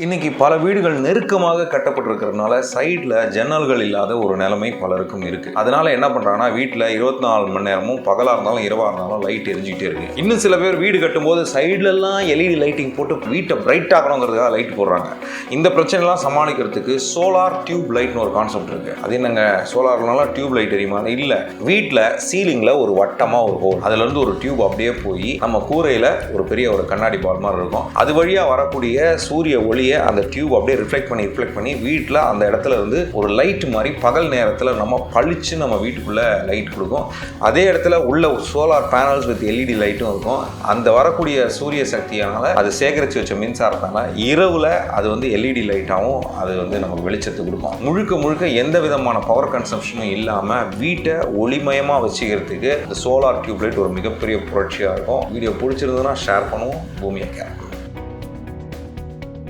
இன்னைக்கு பல வீடுகள் நெருக்கமாக கட்டப்பட்டிருக்கிறதுனால சைடில் ஜன்னல்கள் இல்லாத ஒரு நிலைமை பலருக்கும் இருக்குது. அதனால என்ன பண்ணுறாங்கன்னா வீட்டில் 24 மணி நேரமும் பகலாக இருந்தாலும் இரவாக இருந்தாலும் லைட் எரிஞ்சிட்டே இருக்கு. இன்னும் சில பேர் வீடு கட்டும்போது சைட்லலாம் எல்இடி லைட்டிங் போட்டு வீட்டை பிரைட் ஆகணுங்கிறதுக்காக லைட் போடுறாங்க. இந்த பிரச்சனைலாம் சமாளிக்கிறதுக்கு சோலார் டியூப் லைட்னு ஒரு கான்செப்ட் இருக்குது. அது என்னங்க சோலார்னால டியூப் லைட் எரியுமா? இல்லை, வீட்டில் சீலிங்கில் ஒரு வட்டமாக ஒரு ஹோல், அதுலேருந்து ஒரு டியூப் அப்படியே போய் நம்ம கூரையில் ஒரு பெரிய ஒரு கண்ணாடி பால் மாதிரி இருக்கும். அது வழியாக வரக்கூடிய சூரிய ஒளியை அந்த டியூப் அப்படியே ரிஃப்ளெக்ட் பண்ணி வீட்டில் அந்த இடத்துல இருந்து ஒரு லைட் மாதிரி பகல் நேரத்தில் நம்ம பளிச்சு நம்ம வீட்டுக்குள்ளே லைட் கொடுக்கும். அதே இடத்துல உள்ள சோலார் பேனல்ஸ் வித் எல்இடி லைட்டும் இருக்கும். அந்த வரக்கூடிய சூரிய சக்தியானால் அது சேகரித்து வச்ச மின்சாரத்தால் இரவில் அது வந்து எல்இடி லைட்டாகவும் அது வந்து நமக்கு வெளிச்சத்தை கொடுக்கும். முழுக்க எந்த விதமான பவர் கன்சம்ஷனும் இல்லாமல் வீட்டை ஒளிமயமாக வச்சுக்கிறதுக்கு இந்த சோலார் டியூப் லைட் ஒரு மிகப்பெரிய புரட்சியாக இருக்கும். வீடியோ பிடிச்சிருந்ததுன்னா ஷேர் பண்ணுவோம். பூமியை கேர்.